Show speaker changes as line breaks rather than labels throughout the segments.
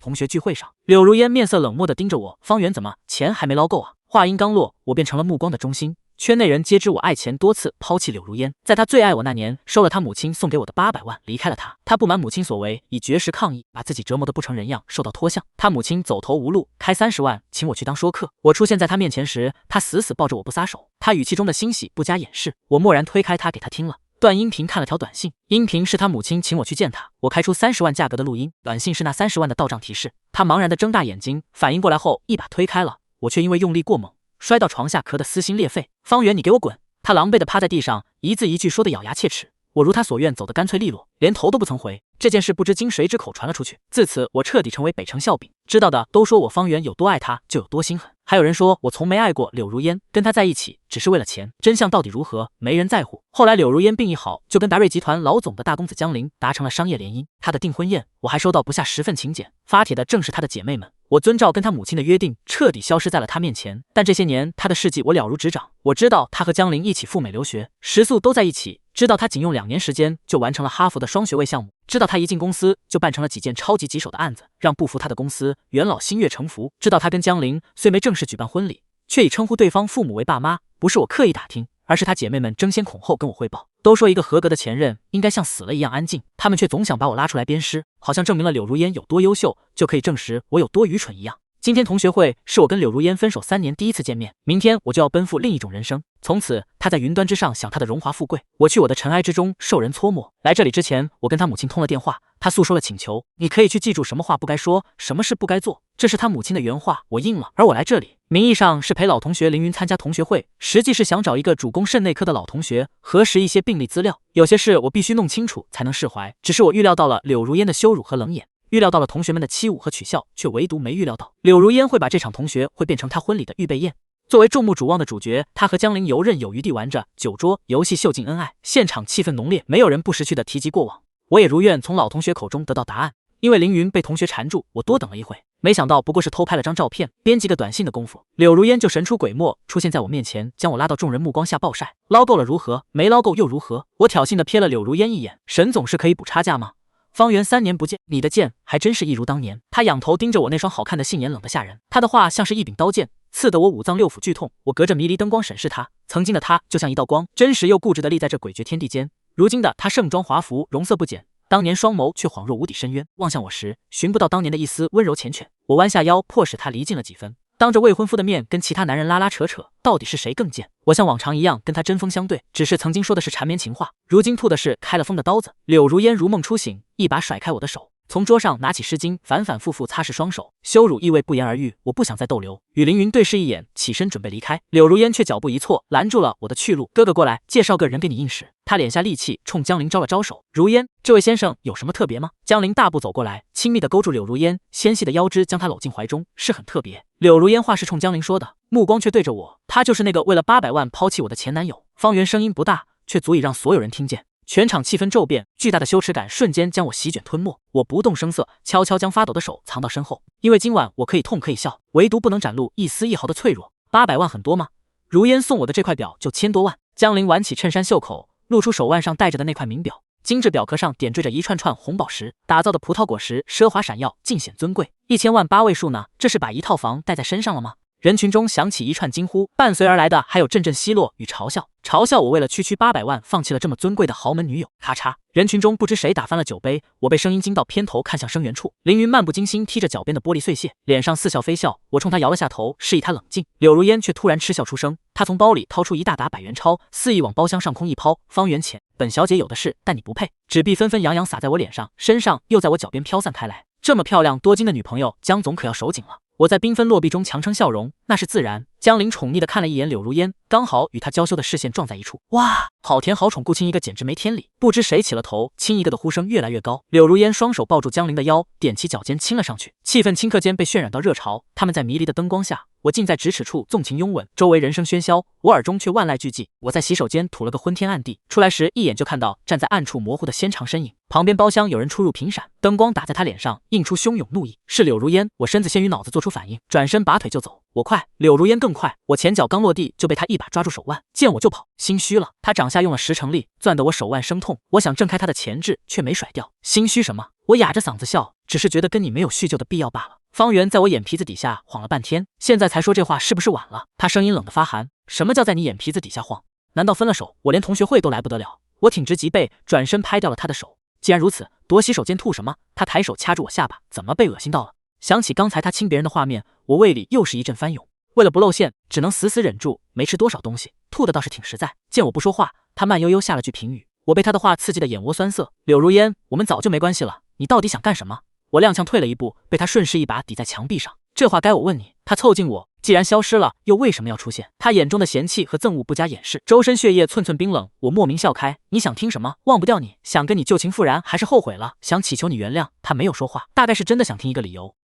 同学聚会上，柳如烟面色冷漠地盯着我，方圆怎么钱还没捞够啊？话音刚落，我便成了目光的中心。圈内人皆知我爱钱，多次抛弃柳如烟。在他最爱我那年，收了他母亲送给我的800万，离开了他。他不满母亲所为，以绝食抗议，把自己折磨得不成人样，受到拖项。他母亲走投无路，开30万请我去当说客。我出现在他面前时，他死死抱着我不撒手。他语气中的欣喜不加掩饰。我默然推开他，给他听了段音频，看了条短信。音频是他母亲请我去见他，我开出30万价格的录音，短信是那30万的到账提示。他茫然地睁大眼睛，反应过来后一把推开了，我却因为用力过猛，摔到床下，咳得撕心裂肺。方圆，你给我滚！他狼狈地趴在地上，一字一句说得咬牙切齿。我如他所愿，走得干脆利落，连头都不曾回。这件事不知经谁之口传了出去，自此我彻底成为北城笑柄。知道的都说我方圆有多爱他，就有多心狠。还有人说我从没爱过柳如烟，跟他在一起只是为了钱。真相到底如何，没人在乎。后来柳如烟病一好，就跟达瑞集团老总的大公子江林达成了商业联姻。他的订婚宴，我还收到不下10份请柬，发帖的正是他的姐妹们。我遵照跟他母亲的约定，彻底消失在了他面前。但这些年，他的事迹我了如指掌。我知道他和江林一起赴美留学，食宿都在一起。知道他仅用2年时间就完成了哈佛的双学位项目。知道他一进公司就办成了几件超级棘手的案子，让不服他的公司元老心悦诚服。知道他跟江林虽没正式举办婚礼，却以称呼对方父母为爸妈，不是我刻意打听，而是他姐妹们争先恐后跟我汇报。都说一个合格的前任应该像死了一样安静，他们却总想把我拉出来鞭尸，好像证明了柳如烟有多优秀，就可以证实我有多愚蠢一样。今天同学会是我跟柳如烟分手3年第一次见面，明天我就要奔赴另一种人生。从此他在云端之上享他的荣华富贵，我去我的尘埃之中受人搓磨。来这里之前，我跟他母亲通了电话，他诉说了请求，你可以去记住什么话不该说，什么事不该做，这是他母亲的原话，我应了。而我来这里，名义上是陪老同学凌云参加同学会，实际是想找一个主攻肾内科的老同学核实一些病历资料，有些事我必须弄清楚才能释怀。只是我预料到了柳如烟的羞辱和冷眼，预料到了同学们的欺侮和取笑，却唯独没预料到柳如烟会把这场同学会变成她婚礼的预备宴。作为众目瞩望的主角，她和江林游刃有余地玩着酒桌游戏，秀尽恩爱，现场气氛浓烈，没有人不识趣的提及过往。我也如愿从老同学口中得到答案，因为凌云被同学缠住，我多等了一会，没想到不过是偷拍了张照片，编辑个短信的功夫，柳如烟就神出鬼没出现在我面前，将我拉到众人目光下暴晒。捞够了如何？没捞够又如何？我挑衅的瞥了柳如烟一眼，沈总是可以补差价吗？方圆3年不见，你的剑还真是一如当年。他仰头盯着我那双好看的杏眼，冷得吓人。他的话像是一柄刀剑，刺得我5脏6腑剧痛。我隔着迷离灯光审视他，曾经的他就像一道光，真实又固执地立在这诡谲天地间。如今的他盛装华服，容色不减，当年双眸却恍若无底深渊，望向我时寻不到当年的一丝温柔缱绻。我弯下腰，迫使他离近了几分，当着未婚夫的面跟其他男人拉拉扯扯，到底是谁更贱？我像往常一样跟他针锋相对，只是曾经说的是缠绵情话，如今吐的是开了封的刀子。柳如烟如梦初醒，一把甩开我的手，从桌上拿起湿巾，反反复复擦拭双手，羞辱意味不言而喻。我不想再逗留，与凌云对视一眼，起身准备离开。柳如烟却脚步一错，拦住了我的去路。哥哥过来，介绍个人给你认识。他敛下戾气，冲江林招了招手。如烟，这位先生有什么特别吗？江林大步走过来，亲密地勾住柳如烟纤细的腰肢，将她搂进怀中，是很特别。柳如烟话是冲江林说的，目光却对着我，他就是那个为了800万抛弃我的前男友。方圆声音不大，却足以让所有人听见。全场气氛骤变，巨大的羞耻感瞬间将我席卷吞没。我不动声色，悄悄将发抖的手藏到身后，因为今晚我可以痛可以笑，唯独不能展露一丝一毫的脆弱。800万很多吗？如烟送我的这块表就1000多万。江林挽起衬衫袖口，露出手腕上戴着的那块名表，精致表壳上点缀着一串串红宝石，打造的葡萄果实奢华闪耀，尽显尊贵。1000万8位数呢？这是把一套房带在身上了吗？人群中响起一串惊呼，伴随而来的还有阵阵奚落与嘲笑，嘲笑我为了区800万放弃了这么尊贵的豪门女友。咔嚓，人群中不知谁打翻了酒杯，我被声音惊到，偏头看向声源处。凌云漫不经心踢着脚边的玻璃碎屑，脸上似笑非笑。我冲他摇了下头，示意他冷静。柳如烟却突然嗤笑出声，他从包里掏出一大沓100元钞，肆意往包厢上空一抛。方圆钱，本小姐有的是，但你不配。纸币纷纷扬扬洒在我脸上，身上又在我脚边飘散开来。这么漂亮多金的女朋友，江总可要手紧了。我在缤纷落壁中强撑笑容，那是自然。江林宠溺地看了一眼柳如烟，刚好与他娇羞的视线撞在一处。哇，好甜好宠，顾亲一个简直没天理。不知谁起了头，亲一个的呼声越来越高。柳如烟双手抱住江林的腰，踮起脚尖亲了上去，气氛顷刻间被渲染到热潮。他们在迷离的灯光下我近在咫尺处纵情拥吻，周围人声喧嚣，我耳中却万籁俱寂。我在洗手间吐了个昏天暗地，出来时一眼就看到站在暗处模糊的纤长身影，旁边包厢有人出入频闪，灯光打在他脸上，映出汹涌怒意。是柳如烟，我身子先于脑子做出反应，转身拔腿就走。我快，柳如烟更快，我前脚刚落地就被他一把抓住手腕，见我就跑，心虚了。他掌下用了10成力，攥得我手腕生痛。我想挣开他的钳制，却没甩掉。心虚什么？我哑着嗓子笑，只是觉得跟你没有叙旧的必要罢了。方圆在我眼皮子底下晃了半天，现在才说这话是不是晚了？他声音冷得发寒，什么叫在你眼皮子底下晃？难道分了手，我连同学会都来不得了？我挺直脊背，转身拍掉了他的手。既然如此，躲洗手间吐什么？他抬手掐住我下巴，怎么被恶心到了？想起刚才他亲别人的画面，我胃里又是一阵翻涌。为了不露馅，只能死死忍住，没吃多少东西，吐的倒是挺实在。见我不说话，他慢悠悠下了句评语。我被他的话刺激得眼窝酸涩。柳如烟，我们早就没关系了，你到底想干什么？我踉跄退了一步，被他顺势一把抵在墙壁上。这话该我问你。他凑近我，既然消失了，又为什么要出现？他眼中的嫌弃和憎恶不加掩饰，周身血液寸寸冰冷。我莫名笑开。你想听什么？忘不掉你，想跟你旧情复燃，还是后悔了，想祈求你原谅？他没有说话，大概是真的想听一个理由。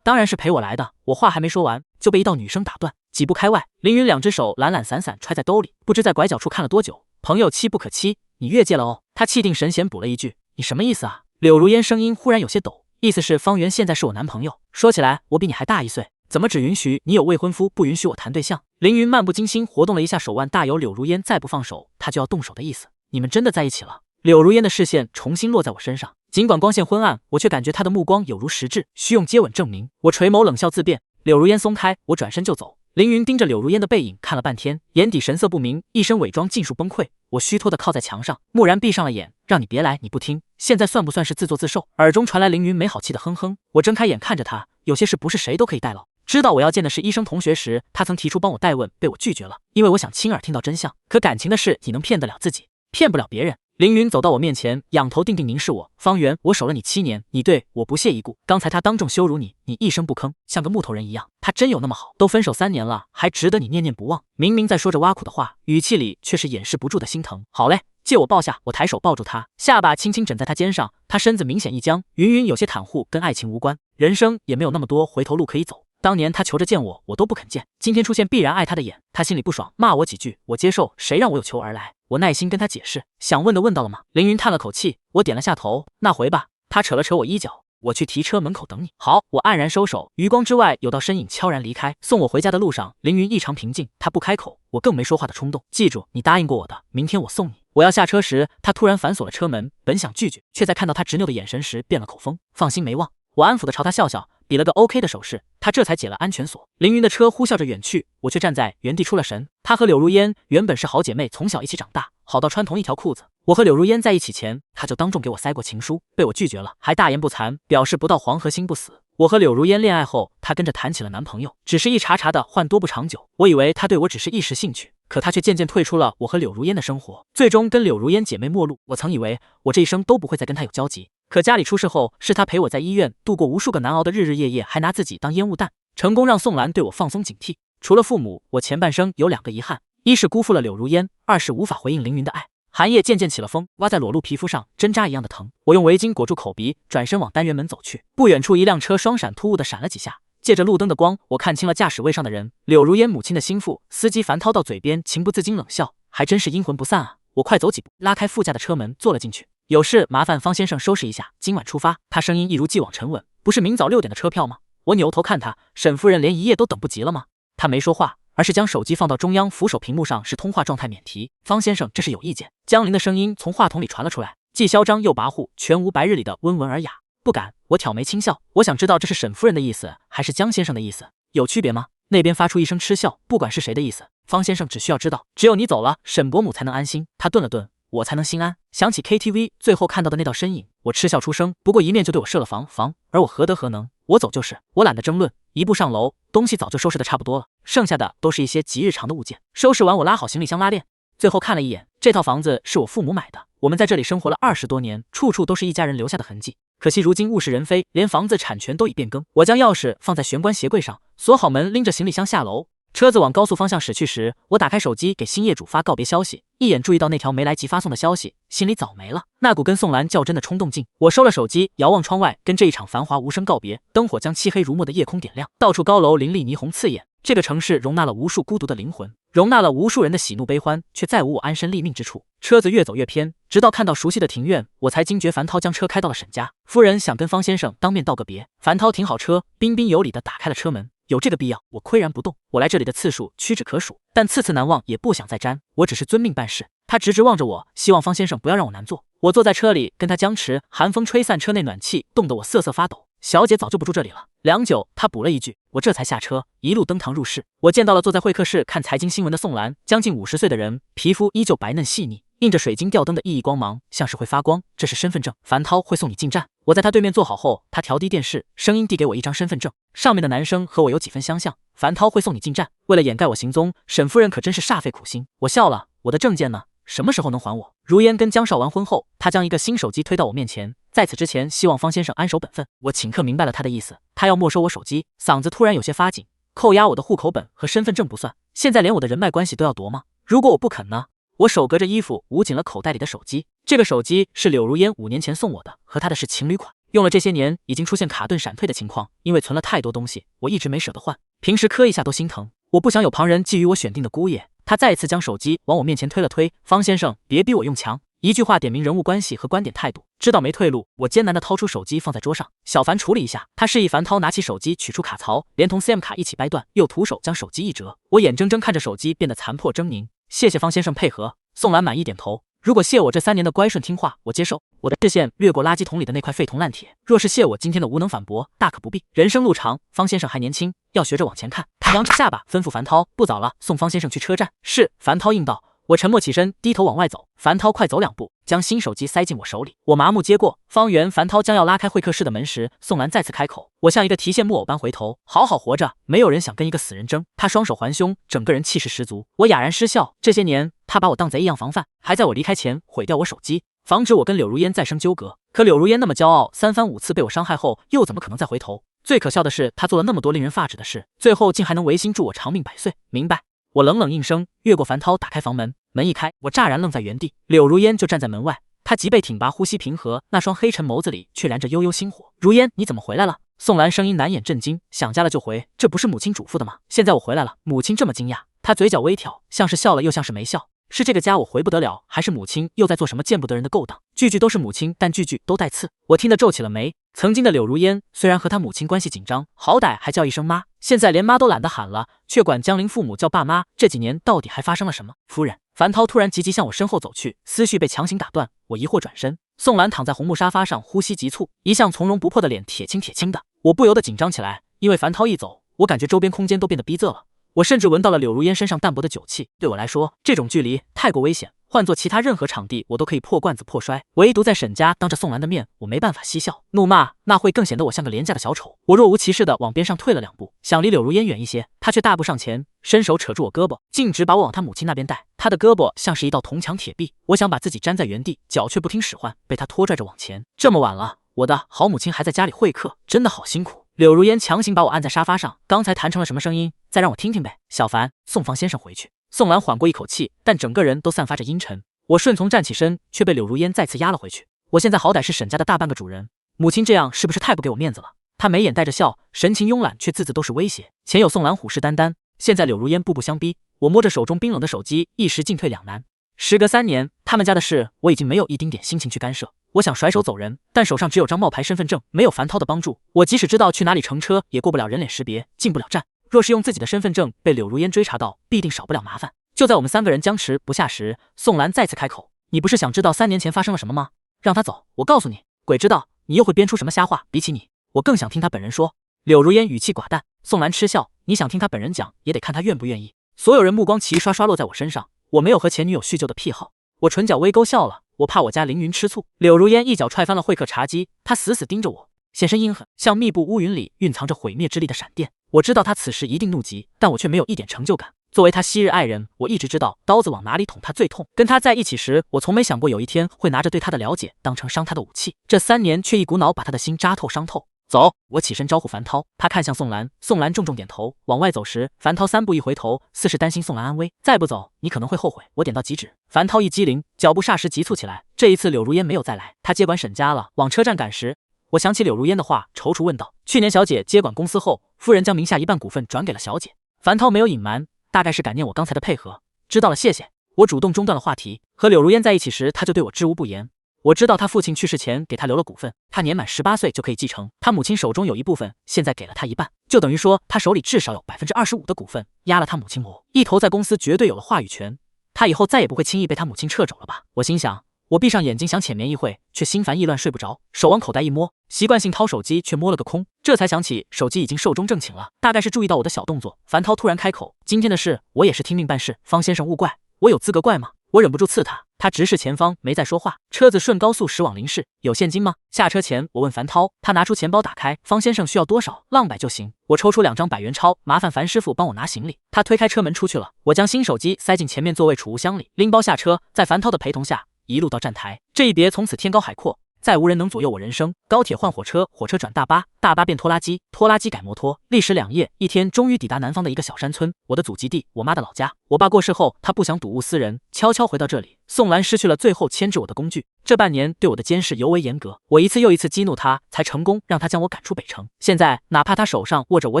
当然是陪我来的。我话还没说完，就被一道女声打断。几步开外，凌云2只手懒懒散散揣在兜里，不知在拐角处看了多久。朋友妻不可欺，你越界了哦。他气定神闲补了一句：你什么意思啊？柳如烟声音忽然有些抖，意思是方圆现在是我男朋友。说起来，我比你还大1岁，怎么只允许你有未婚夫，不允许我谈对象？凌云漫不经心活动了一下手腕，大有柳如烟再不放手，他就要动手的意思。你们真的在一起了？柳如烟的视线重新落在我身上，尽管光线昏暗，我却感觉她的目光有如实质，需用接吻证明。我垂眸冷笑自辩。柳如烟松开我，转身就走。凌云盯着柳如烟的背影看了半天，眼底神色不明，一身伪装尽数崩溃。我虚脱的靠在墙上，蓦然闭上了眼。让你别来，你不听，现在算不算是自作自受？耳中传来凌云没好气的哼哼。我睁开眼看着他，有些事不是谁都可以代劳。知道我要见的是医生同学时，他曾提出帮我代问，被我拒绝了，因为我想亲耳听到真相。可感情的事，你能骗得了自己，骗不了别人。凌云走到我面前，仰头定定凝视我。方圆，我守了你7年，你对我不屑一顾。刚才他当众羞辱你，你一声不吭，像个木头人一样。他真有那么好？都分手3年了，还值得你念念不忘？明明在说着挖苦的话，语气里却是掩饰不住的心疼。好嘞，借我抱下。我抬手抱住他，下巴轻轻枕在他肩上，他身子明显一僵，云云有些袒护，跟爱情无关，人生也没有那么多回头路可以走。当年他求着见我，我都不肯见。今天出现必然爱他的眼，他心里不爽，骂我几句，我接受。谁让我有求而来？我耐心跟他解释，想问的问到了吗？凌云叹了口气，我点了下头。那回吧。他扯了扯我衣角，我去提车，门口等你。好，我黯然收手。余光之外，有道身影悄然离开。送我回家的路上，凌云异常平静，他不开口，我更没说话的冲动。记住，你答应过我的，明天我送你。我要下车时，他突然反锁了车门，本想拒绝，却在看到他执拗的眼神时变了口风。放心没忘。我安抚的朝他笑笑，比了个 OK 的手势，他这才解了安全锁。凌云的车呼啸着远去，我却站在原地出了神。他和柳如烟原本是好姐妹，从小一起长大，好到穿同一条裤子。我和柳如烟在一起前，他就当众给我塞过情书，被我拒绝了，还大言不惭，表示不到黄河心不死。我和柳如烟恋爱后，她跟着谈起了男朋友，只是一茬茬的换，多不长久。我以为她对我只是一时兴趣，可她却渐渐退出了我和柳如烟的生活，最终跟柳如烟姐妹陌路。我曾以为我这一生都不会再跟她有交集，可家里出事后，是她陪我在医院度过无数个难熬的日日夜夜，还拿自己当烟雾弹，成功让宋兰对我放松警惕。除了父母，我前半生有2个遗憾，一是辜负了柳如烟，二是无法回应凌云的爱。寒夜渐渐起了风，挖在裸露皮肤上，针扎一样的疼。我用围巾裹住口鼻，转身往单元门走去。不远处，一辆车双闪突兀的闪了几下，借着路灯的光，我看清了驾驶位上的人，柳如烟母亲的心腹。司机樊涛到嘴边，情不自禁冷笑，还真是阴魂不散啊！我快走几步，拉开副驾的车门，坐了进去。有事麻烦方先生收拾一下，今晚出发。他声音一如既往沉稳。不是明早6点的车票吗？我扭头看他，沈夫人连1夜都等不及了吗？他没说话，而是将手机放到中央扶手屏幕上，是通话状态免提。方先生，这是有意见。江林的声音从话筒里传了出来，既嚣张又跋扈，全无白日里的温文尔雅。不敢。我挑眉轻笑，我想知道这是沈夫人的意思，还是江先生的意思，有区别吗？那边发出一声嗤笑，不管是谁的意思，方先生只需要知道，只有你走了，沈伯母才能安心。他顿了顿，我才能心安。想起 KTV 最后看到的那道身影，我嗤笑出声，不过一面就对我设了防，而我何德何能？我走就是，我懒得争论。一步上楼，东西早就收拾的差不多了，剩下的都是一些极日常的物件。收拾完，我拉好行李箱拉链，最后看了一眼，这套房子是我父母买的，我们在这里生活了20多年，处处都是一家人留下的痕迹。可惜如今物是人非，连房子产权都已变更。我将钥匙放在玄关鞋柜上，锁好门，拎着行李箱下楼。车子往高速方向驶去时，我打开手机给新业主发告别消息，一眼注意到那条没来及发送的消息，心里早没了。那股跟宋兰较真的冲动劲，我收了手机，遥望窗外，跟这一场繁华无声告别。灯火将漆黑如墨的夜空点亮，到处高楼林立，霓虹刺眼。这个城市容纳了无数孤独的灵魂，容纳了无数人的喜怒悲欢，却再无我安身立命之处。车子越走越偏，直到看到熟悉的庭院，我才惊觉樊涛将车开到了沈家。夫人想跟方先生当面道个别，樊涛停好车，彬彬有礼地打开了车门。有这个必要，我岿然不动。我来这里的次数屈指可数，但次次难忘也不想再沾，我只是遵命办事。他直直望着我，希望方先生不要让我难做。我坐在车里跟他僵持，寒风吹散车内暖气，冻得我瑟瑟发抖。小姐早就不住这里了。良久，他补了一句，我这才下车，一路登堂入室。我见到了坐在会客室看财经新闻的宋兰，将近50岁的人，皮肤依旧白嫩细腻，映着水晶吊灯的熠熠光芒，像是会发光。这是身份证，樊涛会送你进站。我在他对面坐好后，他调低电视，声音递给我一张身份证，上面的男生和我有几分相像。樊涛会送你进站。为了掩盖我行踪，沈夫人可真是煞费苦心。我笑了，我的证件呢？什么时候能还我？如烟跟江少完婚后，他将一个新手机推到我面前，在此之前，希望方先生安守本分。我顷刻明白了他的意思，他要没收我手机，嗓子突然有些发紧。扣押我的户口本和身份证不算，现在连我的人脉关系都要夺吗？如果我不肯呢？我手隔着衣服捂紧了口袋里的手机，这个手机是柳如烟5年前送我的，和她的是情侣款，用了这些年已经出现卡顿闪退的情况，因为存了太多东西，我一直没舍得换，平时磕一下都心疼。我不想有旁人觊觎我选定的姑爷。他再一次将手机往我面前推了推，方先生，别逼我用强。一句话点明人物关系和观点态度，知道没退路，我艰难地掏出手机放在桌上。小樊处理一下。他示意樊涛拿起手机，取出卡槽，连同 SIM 卡一起掰断，又徒手将手机一折。我眼睁睁看着手机变得残破狰狞。谢谢方先生配合。宋兰满意点头。如果谢我这3年的乖顺听话，我接受。我的视线掠过垃圾桶里的那块废铜烂铁，若是谢我今天的无能反驳，大可不必。人生路长，方先生还年轻，要学着往前看。他扬着下巴吩咐樊涛，不早了，送方先生去车站。是。樊涛应道。我沉默起身，低头往外走。樊涛快走2步，将新手机塞进我手里。我麻木接过。方圆，樊涛将要拉开会客室的门时，宋兰再次开口。我像一个提线木偶般回头，好好活着，没有人想跟一个死人争。他双手环胸，整个人气势十足。我哑然失笑。这些年，他把我当贼一样防范，还在我离开前毁掉我手机，防止我跟柳如烟再生纠葛。可柳如烟那么骄傲，3番5次被我伤害后，又怎么可能再回头？最可笑的是，他做了那么多令人发指的事，最后竟还能违心祝我长命百岁。明白。我冷冷应声，越过樊涛，打开房门。门一开，我乍然愣在原地，柳如烟就站在门外，她脊背挺拔，呼吸平和，那双黑沉眸子里却燃着悠悠星火。如烟，你怎么回来了？宋兰声音难掩震惊，想家了就回，这不是母亲嘱咐的吗？现在我回来了，母亲这么惊讶。她嘴角微挑，像是笑了又像是没笑。是这个家我回不得了，还是母亲又在做什么见不得人的勾当？句句都是母亲，但句句都带刺。我听得皱起了眉。曾经的柳如烟虽然和她母亲关系紧张，好歹还叫一声妈，现在连妈都懒得喊了，却管江陵父母叫爸妈。这几年到底还发生了什么？夫人，樊涛突然急急向我身后走去，思绪被强行打断。我疑惑转身，宋兰躺在红木沙发上，呼吸急促，一向从容不迫的脸铁青铁青的。我不由得紧张起来，因为樊涛一走，我感觉周边空间都变得逼仄了。我甚至闻到了柳如烟身上淡薄的酒气，对我来说，这种距离太过危险。换做其他任何场地，我都可以破罐子破摔，唯独在沈家当着宋兰的面，我没办法嬉笑怒骂，那会更显得我像个廉价的小丑。我若无其事的往边上退了2步，想离柳如烟远一些，她却大步上前，伸手扯住我胳膊，径直把我往她母亲那边带。她的胳膊像是一道铜墙铁壁，我想把自己粘在原地，脚却不听使唤，被她拖拽着往前。这么晚了，我的好母亲还在家里会客，真的好辛苦。柳如烟强行把我按在沙发上，刚才谈成了什么声音？再让我听听呗。小樊，送方先生回去。宋兰缓过一口气，但整个人都散发着阴沉。我顺从站起身，却被柳如烟再次压了回去。我现在好歹是沈家的大半个主人，母亲这样是不是太不给我面子了？她眉眼带着笑，神情慵懒，却字字都是威胁。前有宋兰虎视眈眈，现在柳如烟步步相逼。我摸着手中冰冷的手机，一时进退两难。时隔3年，他们家的事我已经没有一丁点心情去干涉。我想甩手走人，但手上只有张冒牌身份证，没有樊涛的帮助，我即使知道去哪里乘车，也过不了人脸识别，进不了站。若是用自己的身份证被柳如烟追查到，必定少不了麻烦。就在我们3个人僵持不下时，宋兰再次开口：“你不是想知道3年前发生了什么吗？让他走，我告诉你，鬼知道你又会编出什么瞎话。比起你，我更想听他本人说。”柳如烟语气寡淡。宋兰嗤笑：“你想听他本人讲，也得看他愿不愿意。”所有人目光齐刷刷落在我身上，我没有和前女友叙旧的癖好。我唇角微勾笑了，我怕我家凌云吃醋。柳如烟一脚踹翻了会客茶几，她死死盯着我，眼神阴狠，像密布乌云里蕴藏着毁灭之力的闪电。我知道她此时一定怒极，但我却没有一点成就感。作为她昔日爱人，我一直知道刀子往哪里捅她最痛。跟她在一起时，我从没想过有一天会拿着对她的了解当成伤她的武器。这3年却一股脑把她的心扎透伤透。走，我起身招呼樊涛，他看向宋兰，宋兰重重点头。往外走时，樊涛3步一回头，似是担心宋兰安危。再不走，你可能会后悔。我点到即止。樊涛一激灵，脚步霎时急促起来。这一次柳如烟没有再来，他接管沈家了。往车站赶时，我想起柳如烟的话，踌躇问道：“去年小姐接管公司后，夫人将名下1半股份转给了小姐。”樊涛没有隐瞒，大概是感念我刚才的配合。知道了，谢谢。我主动中断了话题。和柳如烟在一起时，他就对我知无不言。我知道他父亲去世前给他留了股份，他年满18岁就可以继承。他母亲手中有一部分，现在给了他一半，就等于说他手里至少有25%的股份，压了他母亲某一头，在公司绝对有了话语权。他以后再也不会轻易被他母亲撤走了吧？我心想。我闭上眼睛想浅眠一会，却心烦意乱睡不着，手往口袋一摸，习惯性掏手机，却摸了个空，这才想起手机已经寿终正寝了。大概是注意到我的小动作，樊涛突然开口：“今天的事我也是听命办事，方先生勿怪。”我有资格怪吗？我忍不住刺他，他直视前方，没再说话。车子顺高速驶往林市，有现金吗？下车前我问樊涛，他拿出钱包打开，方先生需要多少？浪100就行。我抽出2张100元钞，麻烦樊师傅帮我拿行李。他推开车门出去了。我将新手机塞进前面座位储物箱里，拎包下车，在樊涛的陪同下一路到站台。这一别从此天高海阔，再无人能左右我人生。高铁换火车，火车转大巴，大巴变拖拉机，拖拉机改摩托。历时2夜1天，终于抵达南方的一个小山村，我的祖籍地，我妈的老家。我爸过世后，他不想睹物思人，悄悄回到这里。宋兰失去了最后牵制我的工具，这半年对我的监视尤为严格。我一次又一次激怒他，才成功让他将我赶出北城。现在哪怕他手上握着我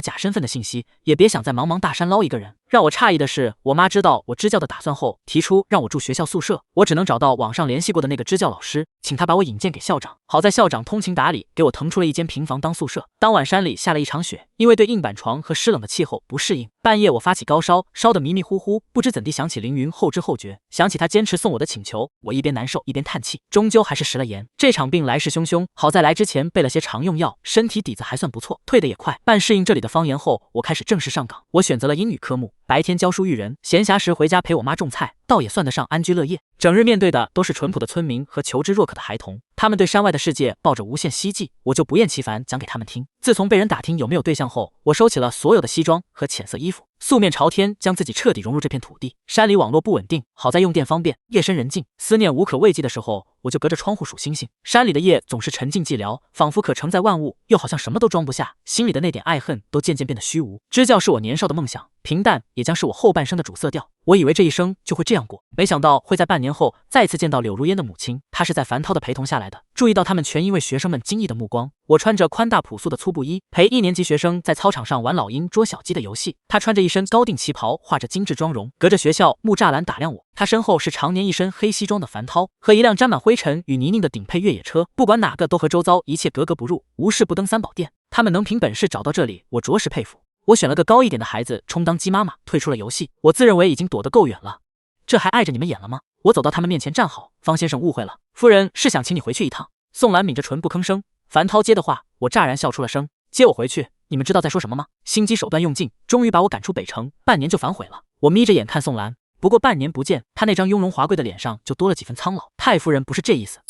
假身份的信息，也别想在茫茫大山捞一个人。让我诧异的是，我妈知道我支教的打算后，提出让我住学校宿舍。我只能找到网上联系过的那个支教老师，请他把我引荐给校长。好在校长通情达理，给我腾出了一间平房当宿舍。当晚山里下了一场雪，因为对硬板床和湿冷的气候不适应，半夜我发起高烧，烧得迷迷糊糊，不知怎地想起凌云后知后觉，想起他坚持送我的请求，我一边难受一边叹气，终究还是食了盐。这场病来势汹汹，好在来之前备了些常用药，身体底子还算不错，退得也快。半适应这里的方言后，我开始正式上岗。我选择了英语科目，白天教书育人，闲暇时回家陪我妈种菜，倒也算得上安居乐业。整日面对的都是淳朴的村民和求知若渴的孩童，他们对山外的世界抱着无限希冀，我就不厌其烦讲给他们听。自从被人打听有没有对象后，我收起了所有的西装和浅色衣服，素面朝天，将自己彻底融入这片土地。山里网络不稳定，好在用电方便。夜深人静，思念无可慰藉的时候，我就隔着窗户数星星。山里的夜总是沉静寂寥，仿佛可承载万物，又好像什么都装不下。心里的那点爱恨都渐渐变得虚无。支教是我年少的梦想，平淡也将是我后半生的主色调。我以为这一生就会这样过，没想到会在半年后再次见到柳如烟的母亲。她是在樊涛的陪同下来的。注意到他们全因为学生们惊异的目光。我穿着宽大朴素的粗布衣，陪1年级学生在操场上玩老鹰捉小鸡的游戏。他穿着一身高定旗袍，画着精致妆容，隔着学校木栅栏打量我。他身后是常年一身黑西装的樊涛，和一辆沾满灰尘与泥泞的顶配越野车，不管哪个都和周遭一切格格不入，无事不登3宝殿。他们能凭本事找到这里，我着实佩服。我选了个高一点的孩子充当鸡妈妈，退出了游戏。我自认为已经躲得够远了，这还碍着你们演了吗？我走到他们面前站好，方先生误会了，夫人是想请你回去一趟。宋兰抿着唇不吭声。樊涛接的话，我乍然笑出了声。接我回去，你们知道在说什么吗？心机手段用尽，终于把我赶出北城，半年就反悔了。我眯着眼看宋兰，不过半年不见，她那张雍容华贵的脸上就多了几分苍老。太夫人不是这意思。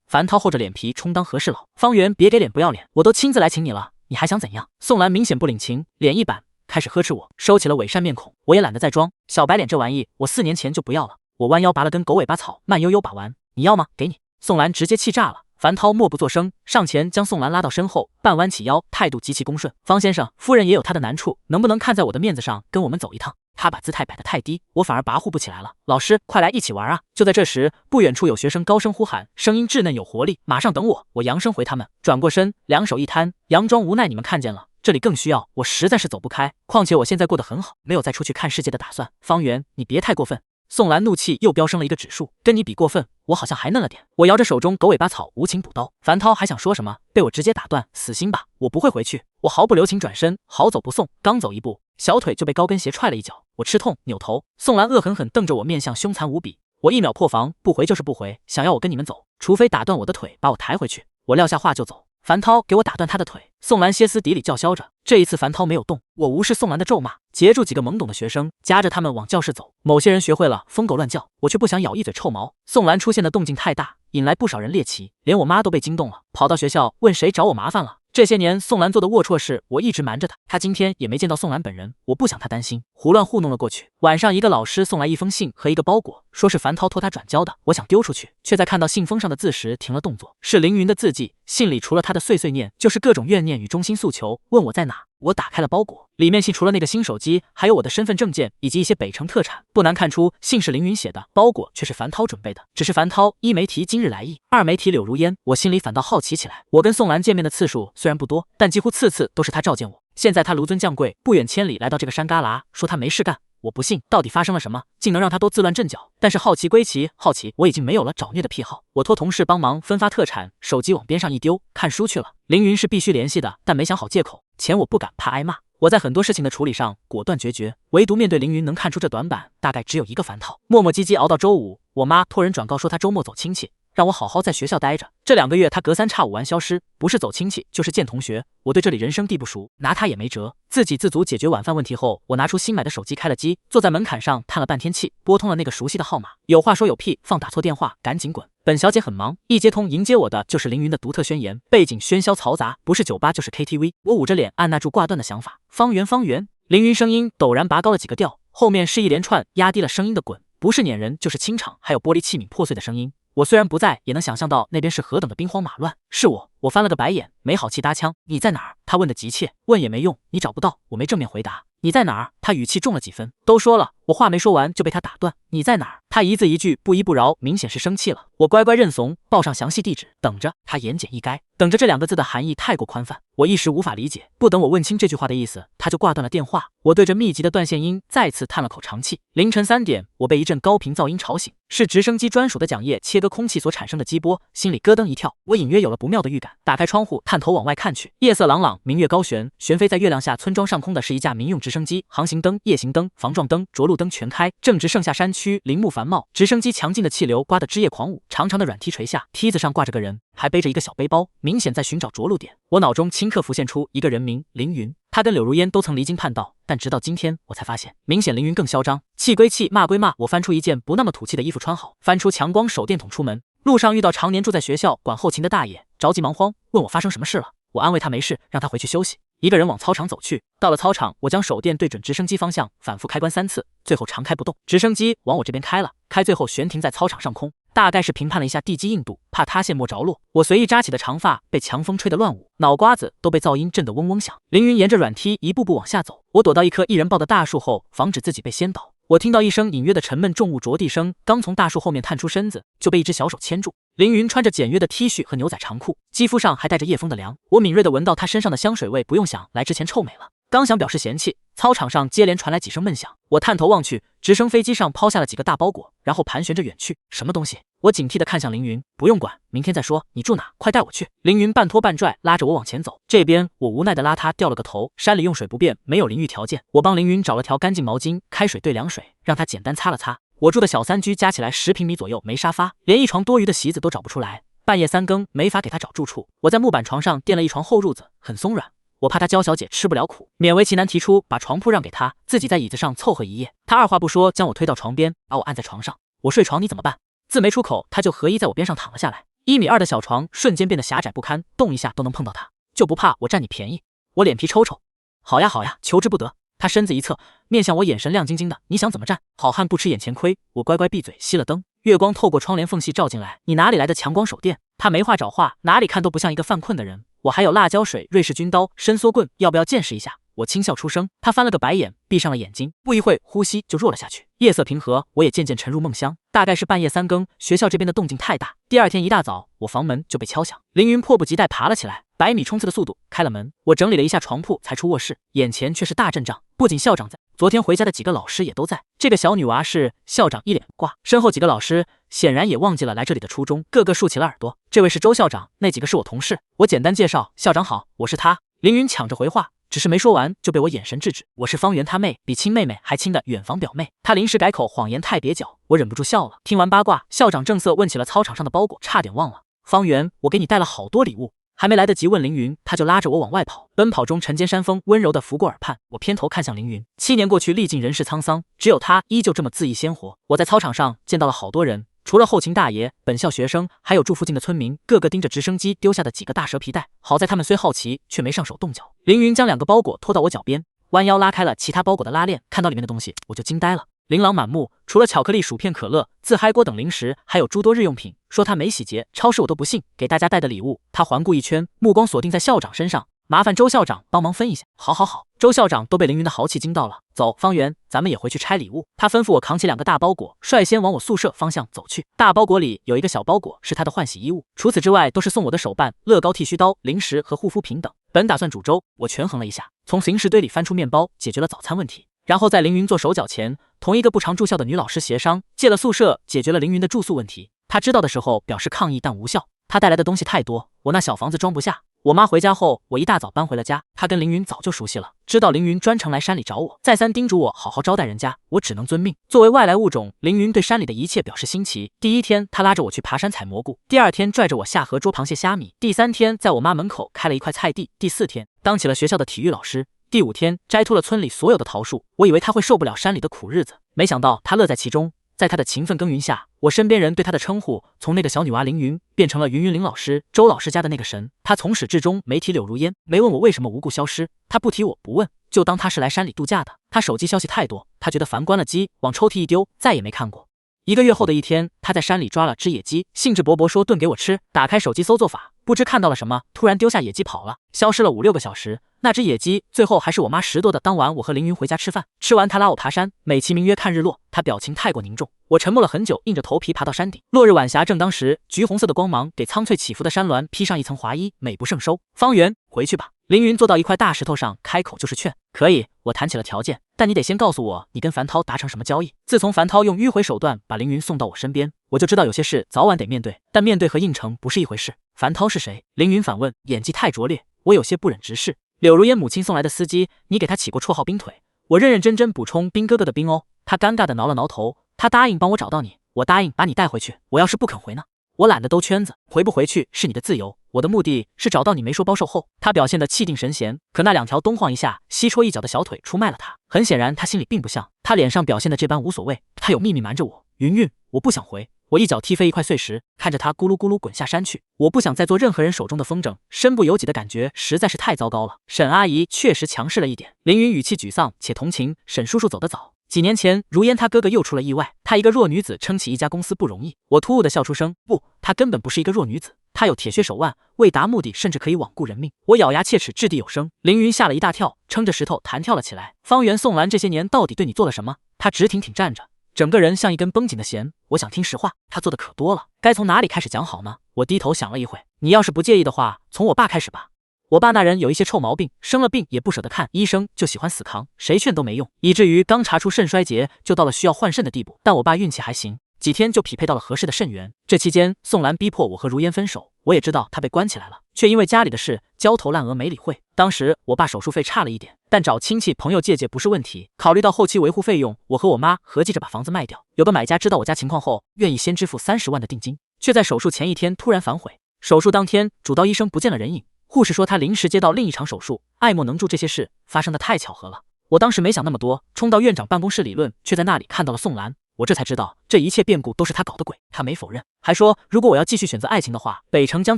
樊涛厚着脸皮充当和事佬。方圆别给脸不要脸，我都亲自来请你了，你还想怎样？宋兰明显不领情，脸一板，开始呵斥我，收起了伪善面孔。我也懒得再装，小白脸这玩意我4年前就不要了。我弯腰拔了根狗尾巴草，慢悠悠把玩。你要吗？给你。宋兰直接气炸了。樊涛默不作声，上前将宋兰拉到身后，半弯起腰，态度极其恭顺。方先生，夫人也有她的难处，能不能看在我的面子上跟我们走一趟？他把姿态摆得太低，我反而跋扈不起来了。老师，快来一起玩啊！就在这时，不远处有学生高声呼喊，声音稚嫩有活力，马上等我。我扬声回他们，转过身，两手一摊，佯装无奈。你们看见了，这里更需要我，实在是走不开。况且我现在过得很好，没有再出去看世界的打算。方圆，你别太过分。宋兰怒气又飙升了一个指数，跟你比过分，我好像还嫩了点。我摇着手中狗尾巴草，无情补刀。樊涛还想说什么，被我直接打断，死心吧，我不会回去。我毫不留情转身，好走不送，刚走一步，小腿就被高跟鞋踹了一脚，我吃痛，扭头。宋兰恶狠狠瞪着我，面相凶残无比。我1秒破防，不回就是不回，想要我跟你们走，除非打断我的腿，把我抬回去。我撂下话就走。樊涛给我打断他的腿，宋兰歇斯底里叫嚣着。这一次樊涛没有动，我无视宋兰的咒骂，截住几个懵懂的学生，夹着他们往教室走。某些人学会了疯狗乱叫，我却不想咬一嘴臭毛。宋兰出现的动静太大，引来不少人猎奇，连我妈都被惊动了，跑到学校问谁找我麻烦了。这些年宋兰做的龌龊事，我一直瞒着她。她今天也没见到宋兰本人，我不想她担心，胡乱糊弄了过去。晚上，一个老师送来一封信和一个包裹，说是樊涛托他转交的。我想丢出去，却在看到信封上的字时停了动作，是凌云的字迹。信里除了他的碎碎念，就是各种怨念与衷心诉求，问我在哪。我打开了包裹，里面信除了那个新手机，还有我的身份证件以及一些北城特产。不难看出，信是凌云写的，包裹却是樊涛准备的。只是樊涛一没提今日来意，二没提柳如烟，我心里反倒好奇起来。我跟宋兰见面的次数虽然不多，但几乎次次都是他召见我。现在他卢尊降贵，不远千里来到这个山旮旯，说他没事干。我不信，到底发生了什么，竟能让他都自乱阵脚？但是好奇归奇，好奇我已经没有了找虐的癖好。我托同事帮忙分发特产，手机往边上一丢，看书去了。凌云是必须联系的，但没想好借口。钱我不敢，怕挨骂。我在很多事情的处理上果断决绝，唯独面对凌云能看出这短板，大概只有一个烦套。磨磨唧唧熬到周五，我妈托人转告说她周末走亲戚，让我好好在学校待着。这2个月她隔三差五玩消失，不是走亲戚就是见同学。我对这里人生地不熟，拿她也没辙。自给自足解决晚饭问题后，我拿出新买的手机开了机，坐在门槛上叹了半天气，拨通了那个熟悉的号码。有话说有屁，放打错电话赶紧滚！本小姐很忙，一接通迎接我的就是凌云的独特宣言，背景喧嚣嘈杂，不是酒吧就是 KTV。我捂着脸按捺住挂断的想法，方圆方圆。凌云声音陡然拔高了几个调，后面是一连串压低了声音的滚，不是碾人就是清场，还有玻璃器皿破碎的声音。我虽然不在，也能想象到那边是何等的兵荒马乱。是我翻了个白眼，没好气搭腔：“你在哪儿？”他问的急切，问也没用，你找不到。我没正面回答。你在哪儿？他语气重了几分。都说了，我话没说完就被他打断。你在哪儿？他一字一句不依不饶，明显是生气了。我乖乖认怂，报上详细地址，等着。他言简意赅，等着这2个字的含义太过宽泛，我一时无法理解。不等我问清这句话的意思，他就挂断了电话。我对着密集的断线音再次叹了口长气。凌晨3点，我被一阵高频噪音吵醒，是直升机专属的桨叶切割空气所产生的激波，心里咯噔一跳。我隐约有了不妙的预感，打开窗户，探头往外看去，夜色朗朗，明月高悬，悬飞在月亮下。村庄上空的是一架民用直升机，航行灯、夜行灯、防撞灯、着陆灯全开，正值盛夏山区，林木繁茂，直升机强劲的气流刮得枝叶狂舞，长长的软梯垂下，梯子上挂着个人，还背着一个小背包，明显在寻找着陆点。我脑中顷刻浮现出一个人名凌云，他跟柳如烟都曾离经叛道，但直到今天我才发现，明显凌云更嚣张。气归气，骂归骂，我翻出一件不那么土气的衣服穿好，翻出强光手电筒出门。路上遇到常年住在学校管后勤的大爷，着急忙慌，问我发生什么事了。我安慰他没事，让他回去休息。一个人往操场走去，到了操场，我将手电对准直升机方向，反复开关3次，最后长开不动。直升机往我这边开了，开最后悬停在操场上空，大概是评判了一下地基硬度，怕塌陷莫着落。我随意扎起的长发被强风吹得乱舞，脑瓜子都被噪音震得嗡嗡响。凌云沿着软梯一步步往下走，我躲到一棵一人抱的大树后，防止自己被掀倒。我听到一声隐约的沉闷重物着地声，刚从大树后面探出身子，就被一只小手牵住。凌云穿着简约的 T 恤和牛仔长裤，肌肤上还带着夜风的凉。我敏锐地闻到他身上的香水味，不用想，来之前臭美了。刚想表示嫌弃，操场上接连传来几声闷响。我探头望去，直升飞机上抛下了几个大包裹，然后盘旋着远去。什么东西？我警惕地看向凌云，不用管，明天再说。你住哪？快带我去。凌云半拖半拽拉着我往前走。这边我无奈地拉他掉了个头。山里用水不便，没有淋浴条件，我帮凌云找了条干净毛巾，开水兑凉水，让他简单擦了擦。我住的小3居加起来10平米左右，没沙发，连一床多余的席子都找不出来。半夜3更没法给他找住处，我在木板床上垫了一床厚褥子，很松软。我怕她娇小姐吃不了苦，勉为其难提出把床铺让给她，自己在椅子上凑合一夜。她二话不说将我推到床边，把我按在床上。我睡床你怎么办？字没出口，她就合衣在我边上躺了下来。1.2米的小床瞬间变得狭窄不堪，动一下都能碰到她，就不怕我占你便宜？我脸皮抽抽，好呀好呀，求之不得。她身子一侧，面向我，眼神亮晶晶的，你想怎么占？好汉不吃眼前亏。我乖乖闭嘴，熄了灯。月光透过窗帘缝隙照进来，你哪里来的强光手电？她没话找话，哪里看都不像一个犯困的人。我还有辣椒水、瑞士军刀、伸缩棍，要不要见识一下？我轻笑出声，他翻了个白眼，闭上了眼睛，不一会呼吸就弱了下去。夜色平和，我也渐渐沉入梦乡。大概是半夜3更，学校这边的动静太大。第2天一大早，我房门就被敲响，凌云迫不及待爬了起来，100米冲刺的速度开了门。我整理了一下床铺，才出卧室，眼前却是大阵仗，不仅校长在，昨天回家的几个老师也都在。这个小女娃是校长一脸挂，身后几个老师显然也忘记了来这里的初衷，个个竖起了耳朵。这位是周校长，那几个是我同事。我简单介绍，校长好，我是他。凌云抢着回话，只是没说完就被我眼神制止。我是方圆他妹，比亲妹妹还亲的远房表妹。他临时改口，谎言太蹩脚，我忍不住笑了。听完八卦，校长正色问起了操场上的包裹，差点忘了。方圆，我给你带了好多礼物。还没来得及问凌云，他就拉着我往外跑。奔跑中，晨间山风温柔地拂过耳畔，我偏头看向凌云。7年过去，历尽人世沧桑，只有他依旧这么恣意鲜活。我在操场上见到了好多人，除了后勤大爷、本校学生，还有住附近的村民，个个盯着直升机丢下的几个大蛇皮袋。好在他们虽好奇，却没上手动脚。凌云将2个包裹拖到我脚边，弯腰拉开了其他包裹的拉链，看到里面的东西，我就惊呆了。琳琅满目，除了巧克力、薯片、可乐、自嗨锅等零食，还有诸多日用品。说他没洗劫，超市我都不信。给大家带的礼物，他环顾一圈，目光锁定在校长身上。麻烦周校长帮忙分一下。好好好，周校长都被凌云的豪气惊到了。走，方圆，咱们也回去拆礼物。他吩咐我扛起2个大包裹，率先往我宿舍方向走去。大包裹里有一个小包裹是他的换洗衣物，除此之外都是送我的手办、乐高剃须刀、零食和护肤品等。本打算煮粥，我权衡了一下，从零食堆里翻出面包，解决了早餐问题。然后在凌云做手脚前，同一个不常住校的女老师协商，借了宿舍，解决了凌云的住宿问题。她知道的时候表示抗议，但无效。她带来的东西太多，我那小房子装不下。我妈回家后，我一大早搬回了家。她跟凌云早就熟悉了，知道凌云专程来山里找我，再三叮嘱我好好招待人家，我只能遵命。作为外来物种，凌云对山里的一切表示新奇。第一天，他拉着我去爬山采蘑菇；第二天，拽着我下河捉螃蟹虾米；第三天，在我妈门口开了一块菜地；第四天，当起了学校的体育老师；第5天，摘秃了村里所有的桃树。我以为他会受不了山里的苦日子，没想到他乐在其中。在他的勤奋耕耘下，我身边人对他的称呼从那个小女娃凌云变成了云云林老师，周老师家的那个神。他从始至终没提柳如烟，没问我为什么无故消失，他不提我不问，就当他是来山里度假的。他手机消息太多，他觉得烦，关了机，往抽屉一丢，再也没看过。1个月后的一天，他在山里抓了只野鸡，兴致勃勃说炖给我吃。打开手机搜做法，不知看到了什么，突然丢下野鸡跑了，消失了5、6个小时。那只野鸡最后还是我妈拾掇的。当晚我和凌云回家吃饭，吃完他拉我爬山，美其名曰看日落，他表情太过凝重。我沉默了很久，硬着头皮爬到山顶。落日晚霞正当时，橘红色的光芒给苍翠起伏的山峦披上一层华衣，美不胜收。方圆，回去吧。凌云坐到一块大石头上，开口就是劝。可以，我谈起了条件，但你得先告诉我你跟樊涛达成什么交易。自从樊涛用迂回手段把凌云送到我身边，我就知道有些事早晚得面对，但面对和应承不是一回事。樊涛是谁？凌云反问，演技太拙劣，我有些不忍直视。柳如烟母亲送来的司机，你给他起过绰号冰腿。我认认真真补充，冰哥哥的冰哦。他尴尬的挠了挠头，他答应帮我找到你，我答应把你带回去。我要是不肯回呢？我懒得兜圈子，回不回去是你的自由，我的目的是找到你没说包售后。他表现得气定神闲，可那2条东晃一下西戳一脚的小腿出卖了他。很显然他心里并不像他脸上表现的这般无所谓，他有秘密瞒着我。云云，我不想回。我一脚踢飞一块碎石，看着他咕噜咕噜滚下山去。我不想再做任何人手中的风筝，身不由己的感觉实在是太糟糕了。沈阿姨确实强势了一点。凌云语气沮丧且同情，沈叔叔走得早。几年前，如烟她哥哥又出了意外，她一个弱女子撑起一家公司不容易。我突兀的笑出声，不，她根本不是一个弱女子，她有铁血手腕，为达目的甚至可以罔顾人命。我咬牙切齿，掷地有声。凌云吓了一大跳，撑着石头弹跳了起来。方圆、宋兰这些年到底对你做了什么？他直挺挺站着，整个人像一根绷紧的弦。我想听实话，他做的可多了，该从哪里开始讲好呢？我低头想了一会，你要是不介意的话，从我爸开始吧。我爸那人有一些臭毛病，生了病也不舍得看医生，就喜欢死扛，谁劝都没用，以至于刚查出肾衰竭就到了需要换肾的地步。但我爸运气还行，几天就匹配到了合适的肾源。这期间，宋兰逼迫我和如烟分手，我也知道她被关起来了，却因为家里的事焦头烂额没理会。当时我爸手术费差了一点，但找亲戚朋友借不是问题。考虑到后期维护费用，我和我妈合计着把房子卖掉。有个买家知道我家情况后，愿意先支付30万的定金，却在手术前1天突然反悔。手术当天，主刀医生不见了人影。护士说他临时接到另一场手术，爱莫能助。这些事发生的太巧合了。我当时没想那么多，冲到院长办公室理论，却在那里看到了宋兰。我这才知道，这一切变故都是他搞的鬼。他没否认，还说如果我要继续选择爱情的话，北城将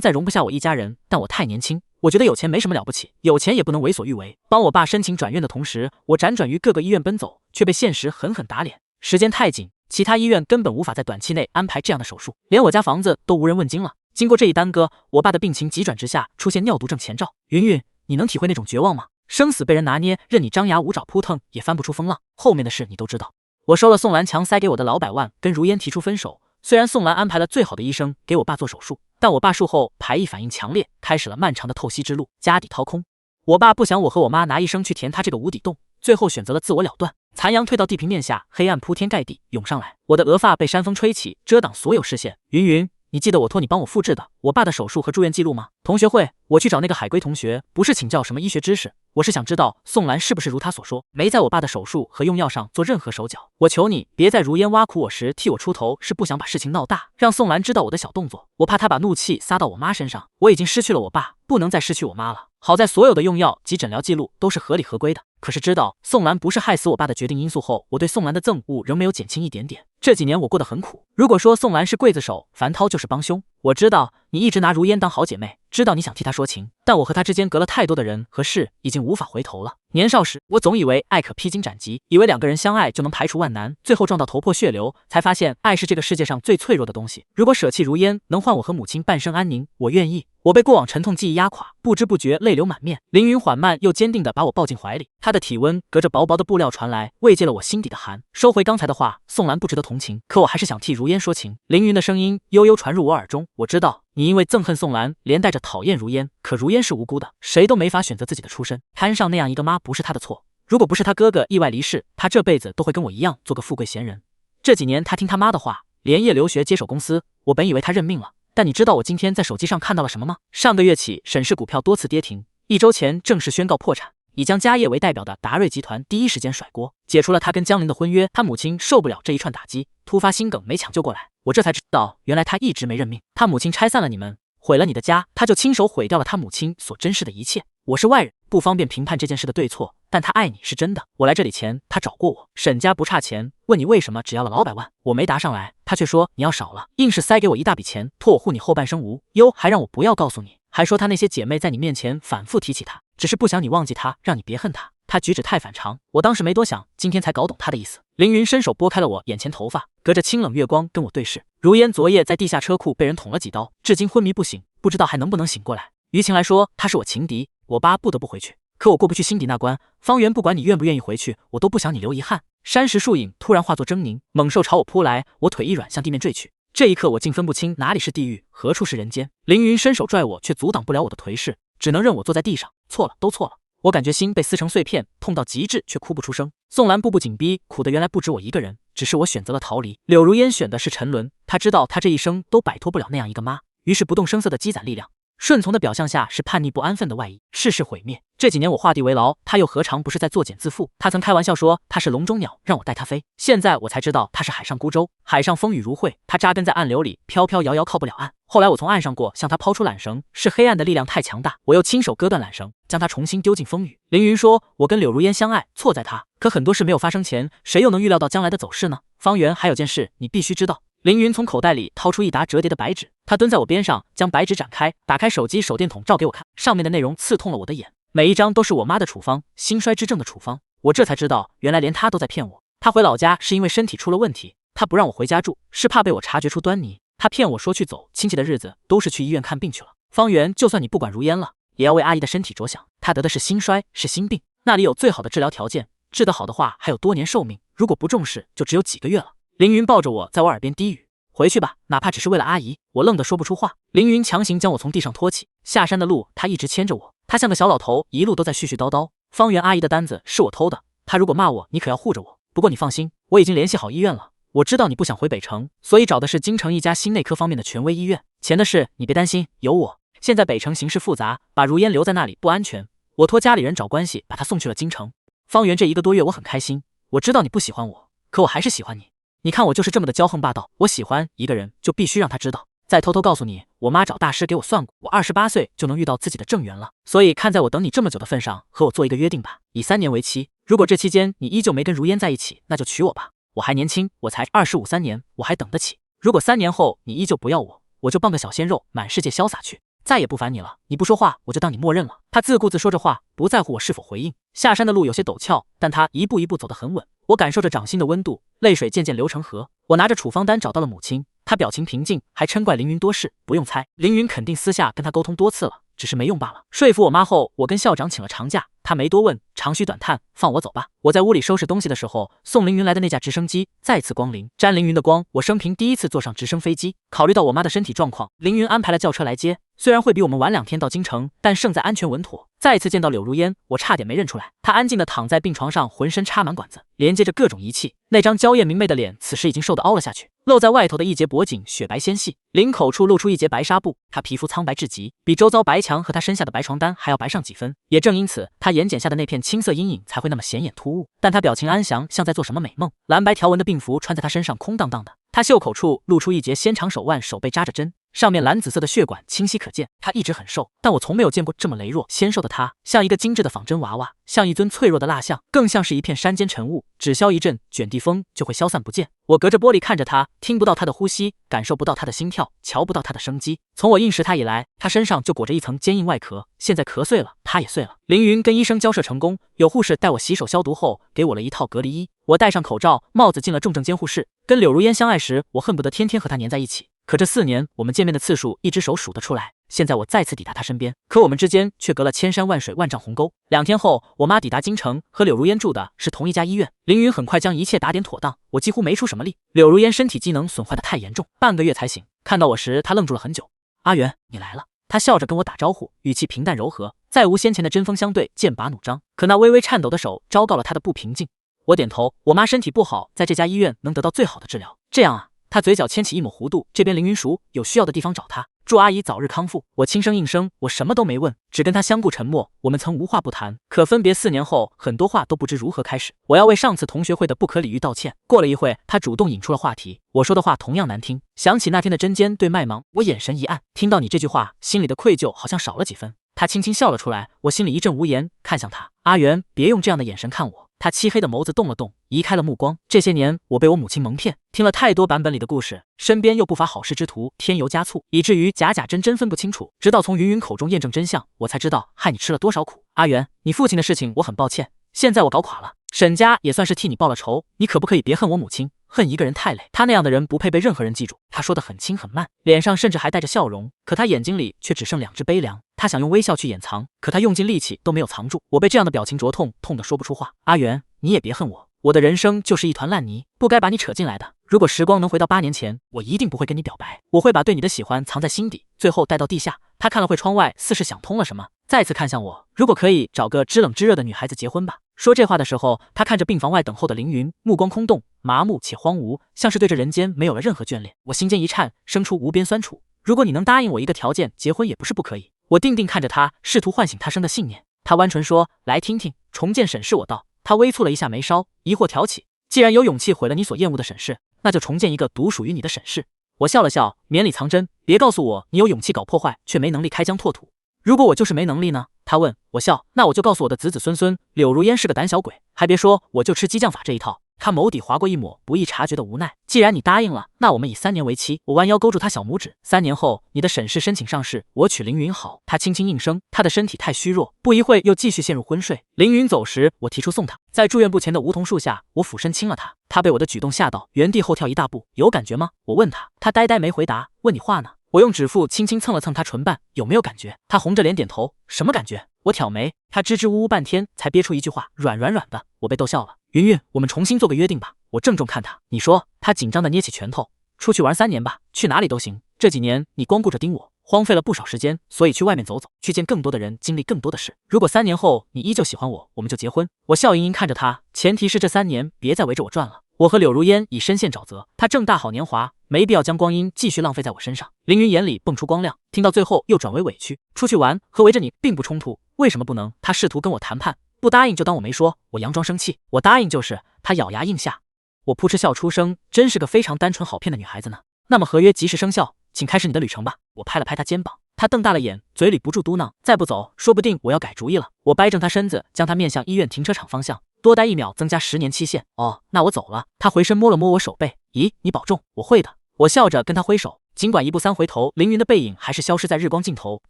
再容不下我一家人。但我太年轻，我觉得有钱没什么了不起，有钱也不能为所欲为。帮我爸申请转院的同时，我辗转于各个医院奔走，却被现实狠狠打脸。时间太紧，其他医院根本无法在短期内安排这样的手术，连我家房子都无人问津了。经过这一耽搁，我爸的病情急转直下，出现尿毒症前兆。云云，你能体会那种绝望吗？生死被人拿捏，任你张牙舞爪扑腾也翻不出风浪。后面的事你都知道。我收了宋兰强塞给我的老100万，跟如烟提出分手。虽然宋兰安排了最好的医生给我爸做手术，但我爸术后排异反应强烈，开始了漫长的透析之路，家底掏空。我爸不想我和我妈拿一生去填他这个无底洞，最后选择了自我了断。残阳退到地平面下，黑暗铺天盖地涌上来，我的额发被山风吹起，遮挡所有视线。云云，你记得我托你帮我复制的我爸的手术和住院记录吗？同学会，我去找那个海归同学，不是请教什么医学知识，我是想知道宋兰是不是如他所说，没在我爸的手术和用药上做任何手脚。我求你别在如烟挖苦我时替我出头，是不想把事情闹大，让宋兰知道我的小动作。我怕她把怒气撒到我妈身上。我已经失去了我爸，不能再失去我妈了。好在所有的用药及诊疗记录都是合理合规的。可是知道宋兰不是害死我爸的决定因素后，我对宋兰的憎恶仍没有减轻一点点。这几年我过得很苦。如果说宋兰是刽子手，樊涛就是帮凶。我知道你一直拿如烟当好姐妹，知道你想替她说情，但我和她之间隔了太多的人和事，已经无法回头了。年少时，我总以为爱可披荆斩棘，以为2个人相爱就能排除万难，最后撞到头破血流，才发现爱是这个世界上最脆弱的东西。如果舍弃如烟能换我和母亲半生安宁，我愿意。我被过往沉痛记忆压垮，不知不觉泪流满面。凌云缓慢又坚定地把我抱进怀里，他的体温隔着薄薄的布料传来，慰藉了我心底的寒。收回刚才的话，宋兰不值得同情，可我还是想替如烟说情。凌云的声音悠悠传入我耳中，我知道你因为憎恨宋兰，连带着讨厌如烟，可如烟是无辜的，谁都没法选择自己的出身。摊上那样一个妈不是他的错，如果不是他哥哥意外离世，他这辈子都会跟我一样做个富贵闲人。这几年他听他妈的话，连夜留学接手公司，我本以为他认命了，但你知道我今天在手机上看到了什么吗？上个月起，沈氏股票多次跌停，1周前正式宣告破产。以江家业为代表的达瑞集团第一时间甩锅，解除了他跟江林的婚约。他母亲受不了这一串打击，突发心梗没抢救过来。我这才知道，原来他一直没认命。他母亲拆散了你们，毁了你的家，他就亲手毁掉了他母亲所珍视的一切。我是外人，不方便评判这件事的对错，但他爱你是真的。我来这里前，他找过我，沈家不差钱，问你为什么只要了老100万，我没答上来，他却说你要少了，硬是塞给我一大笔钱，托我护你后半生无忧，还让我不要告诉你，还说他那些姐妹在你面前反复提起他，只是不想你忘记他，让你别恨他。他举止太反常，我当时没多想，今天才搞懂他的意思。凌云伸手拨开了我眼前头发，隔着清冷月光跟我对视。如烟昨夜在地下车库被人捅了几刀，至今昏迷不醒，不知道还能不能醒过来。于情来说，他是我情敌，我爸不得不回去，可我过不去心底那关。方圆，不管你愿不愿意回去，我都不想你留遗憾。山石树影突然化作狰狞，猛兽朝我扑来，我腿一软向地面坠去。这一刻我竟分不清哪里是地狱，何处是人间。凌云伸手拽我，却阻挡不了我的颓势，只能任我坐在地上。错了，都错了。我感觉心被撕成碎片，痛到极致，却哭不出声。宋兰步步紧逼，苦的原来不止我一个人，只是我选择了逃离。柳如烟选的是沉沦，她知道她这一生都摆脱不了那样一个妈，于是不动声色的积攒力量。顺从的表象下是叛逆不安分的外衣，世事毁灭。这几年我画地为牢，他又何尝不是在作茧自缚？他曾开玩笑说他是笼中鸟，让我带他飞。现在我才知道他是海上孤舟，海上风雨如晦，他扎根在暗流里，飘飘摇摇靠不了岸。后来我从岸上过，向他抛出缆绳，是黑暗的力量太强大，我又亲手割断缆绳，将他重新丢进风雨。凌云说，我跟柳如烟相爱，错在他。可很多事没有发生前，谁又能预料到将来的走势呢？方圆，还有件事你必须知道。凌云从口袋里掏出一沓折叠的白纸，他蹲在我边上，将白纸展开，打开手机手电筒照给我看，上面的内容刺痛了我的眼，每一张都是我妈的处方，心衰之症的处方。我这才知道，原来连他都在骗我。他回老家是因为身体出了问题，他不让我回家住，是怕被我察觉出端倪。他骗我说去走亲戚的日子，都是去医院看病去了。方圆，就算你不管如烟了，也要为阿姨的身体着想，她得的是心衰，是心病，那里有最好的治疗条件，治得好的话还有多年寿命，如果不重视，就只有几个月了。凌云抱着我在我耳边低语，回去吧，哪怕只是为了阿姨。我愣得说不出话。凌云强行将我从地上拖起，下山的路他一直牵着我，他像个小老头，一路都在絮絮叨叨。方圆阿姨的单子是我偷的，他如果骂我，你可要护着我。不过你放心，我已经联系好医院了，我知道你不想回北城，所以找的是京城一家心内科方面的权威医院，钱的事你别担心，有我。现在北城形势复杂，把如烟留在那里不安全，我托家里人找关系把她送去了京城。方圆，这1个多月我很开心，我知道你不喜欢我，可我还是喜欢你。你看我就是这么的骄横霸道，我喜欢一个人就必须让他知道。再偷偷告诉你，我妈找大师给我算过，我28岁就能遇到自己的正缘了。所以看在我等你这么久的份上，和我做一个约定吧，以3年为期。如果这期间你依旧没跟如烟在一起，那就娶我吧。我还年轻，我才25，3年我还等得起。如果3年后你依旧不要我，我就傍个小鲜肉满世界潇洒去，再也不烦你了。你不说话，我就当你默认了。他自顾自说着话，不在乎我是否回应。下山的路有些陡峭，但他一步一步走得很稳。我感受着掌心的温度，泪水渐渐流成河。我拿着处方单找到了母亲，她表情平静，还嗔怪凌云多事。不用猜，凌云肯定私下跟她沟通多次了，只是没用罢了。说服我妈后，我跟校长请了长假，她没多问，长吁短叹，放我走吧。我在屋里收拾东西的时候，送凌云来的那架直升机再次光临，沾凌云的光，我生平第一次坐上直升飞机。考虑到我妈的身体状况，凌云安排了轿车来接，虽然会比我们晚2天到京城，但胜在安全稳妥。再次见到柳如烟，我差点没认出来。她安静地躺在病床上，浑身插满管子，连接着各种仪器。那张娇艳明媚的脸，此时已经瘦得凹了下去，露在外头的一截脖颈雪白纤细，领口处露出一截白纱布。她皮肤苍白至极，比周遭白墙和她身下的白床单还要白上几分。也正因此，她眼睑下的那片青色阴影才会那么显眼突兀。但她表情安详，像在做什么美梦。蓝白条纹的病服穿在她身上空荡荡的，她袖口处露出一截纤长手腕，手背扎着针，上面蓝紫色的血管清晰可见。她一直很瘦，但我从没有见过这么羸弱纤瘦的她，像一个精致的仿真娃娃，像一尊脆弱的蜡像，更像是一片山间晨雾，只消一阵卷地风就会消散不见。我隔着玻璃看着她，听不到她的呼吸，感受不到她的心跳，瞧不到她的生机。从我印识她以来，她身上就裹着一层坚硬外壳，现在壳碎了，她也碎了。凌云跟医生交涉成功，有护士带我洗手消毒后，给我了一套隔离衣。我戴上口罩帽子进了重症监护室。跟柳如烟相爱时，我恨不得天天和她黏在一起，可这4年我们见面的次数一只手数得出来。现在我再次抵达她身边，可我们之间却隔了千山万水万丈鸿沟。2天后，我妈抵达京城，和柳如烟住的是同一家医院。凌云很快将一切打点妥当，我几乎没出什么力。柳如烟身体机能损坏的太严重，半个月才醒。看到我时，她愣住了很久。阿元，你来了。他笑着跟我打招呼，语气平淡柔和，再无先前的针锋相对、剑拔弩张。可那微微颤抖的手昭告了他的不平静。我点头，我妈身体不好，在这家医院能得到最好的治疗。这样啊。他嘴角牵起一抹弧度，这边凌云熟，有需要的地方找他。祝阿姨早日康复。我轻声应声，我什么都没问，只跟他相顾沉默。我们曾无话不谈，可分别4年后，很多话都不知如何开始。我要为上次同学会的不可理喻道歉。过了一会，他主动引出了话题，我说的话同样难听。想起那天的针尖对麦芒，我眼神一暗，听到你这句话，心里的愧疚好像少了几分。他轻轻笑了出来，我心里一阵无言，看向他，阿元，别用这样的眼神看我。他漆黑的眸子动了动，移开了目光。这些年，我被我母亲蒙骗，听了太多版本里的故事，身边又不乏好事之徒，添油加醋，以至于假假真真分不清楚。直到从云云口中验证真相，我才知道害你吃了多少苦。阿元，你父亲的事情我很抱歉，现在我搞垮了，沈家也算是替你报了仇。你可不可以别恨我母亲？恨一个人太累，他那样的人不配被任何人记住。他说得很轻很慢，脸上甚至还带着笑容，可他眼睛里却只剩2只悲凉。他想用微笑去掩藏，可他用尽力气都没有藏住。我被这样的表情灼痛，痛得说不出话。阿元，你也别恨我，我的人生就是一团烂泥，不该把你扯进来的。如果时光能回到8年前，我一定不会跟你表白，我会把对你的喜欢藏在心底，最后带到地下。他看了会窗外，似是想通了什么，再次看向我，如果可以，找个知冷知热的女孩子结婚吧。说这话的时候，他看着病房外等候的凌云，目光空洞，麻木且荒芜，像是对这人间没有了任何眷恋。我心间一颤，生出无边酸楚。如果你能答应我一个条件，结婚也不是不可以。我定定看着他，试图唤醒他生的信念。他弯唇说，来听听。重建审视我道。他微蹙了一下眉梢，疑惑挑起，既然有勇气毁了你所厌恶的审视，那就重建一个独属于你的审视。我笑了笑，绵里藏针，别告诉我你有勇气搞破坏，却没能力开疆拓土。如果我就是没能力呢？他问。我笑，那我就告诉我的子子孙孙，柳如烟是个胆小鬼，还别说，我就吃激将法这一套。他眸底划过一抹不易察觉的无奈。既然你答应了，那我们以3年为期。我弯腰勾住他小拇指，3年后你的沈氏申请上市，我娶凌云好。他轻轻应声，他的身体太虚弱，不一会又继续陷入昏睡。凌云走时，我提出送他，在住院部前的梧桐树下，我俯身亲了他。他被我的举动吓到，原地后跳1大步。有感觉吗？我问他，他呆呆没回答。问你话呢？我用指腹轻轻蹭了蹭他唇瓣，有没有感觉？他红着脸点头。什么感觉？我挑眉。他支支吾吾半天，才憋出一句话，软的。我被逗笑了。云云，我们重新做个约定吧。我郑重看他。你说。他紧张的捏起拳头。出去玩3年吧，去哪里都行。这几年你光顾着盯我，荒废了不少时间，所以去外面走走，去见更多的人，经历更多的事。如果3年后你依旧喜欢我，我们就结婚。我笑盈盈看着他，前提是这3年别再围着我转了。我和柳如烟已深陷沼泽，她正大好年华，没必要将光阴继续浪费在我身上。凌云眼里蹦出光亮，听到最后又转为委屈。出去玩和围着你并不冲突，为什么不能？他试图跟我谈判，不答应就当我没说。我佯装生气，我答应就是。他咬牙应下。我扑哧笑出声，真是个非常单纯好骗的女孩子呢。那么合约即时生效，请开始你的旅程吧。我拍了拍他肩膀，他瞪大了眼，嘴里不住嘟囔，再不走，说不定我要改主意了。我掰正他身子，将他面向医院停车场方向。多待1秒，增加10年期限。哦，那我走了。他回身摸了摸我手背，咦，你保重。我会的。我笑着跟他挥手，尽管1步3回头，凌云的背影还是消失在日光尽头。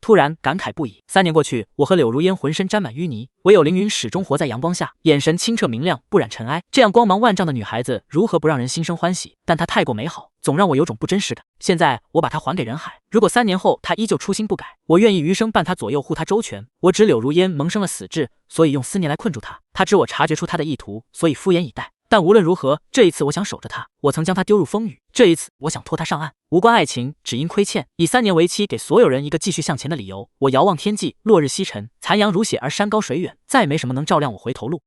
突然感慨不已。3年过去，我和柳如烟浑身沾满淤泥，唯有凌云始终活在阳光下，眼神清澈明亮，不染尘埃。这样光芒万丈的女孩子，如何不让人心生欢喜？但她太过美好，总让我有种不真实感。现在我把她还给人海，如果3年后她依旧初心不改，我愿意余生伴她左右，护她周全。我知柳如烟萌生了死志，所以用思念来困住她。她知我察觉出她的意图，所以敷衍以待。但无论如何，这一次我想守着她。我曾将她丢入风雨，这一次我想拖她上岸。无关爱情，只因亏欠，以3年为期，给所有人一个继续向前的理由。我遥望天际，落日西沉，残阳如血而山高水远，再没什么能照亮我回头路。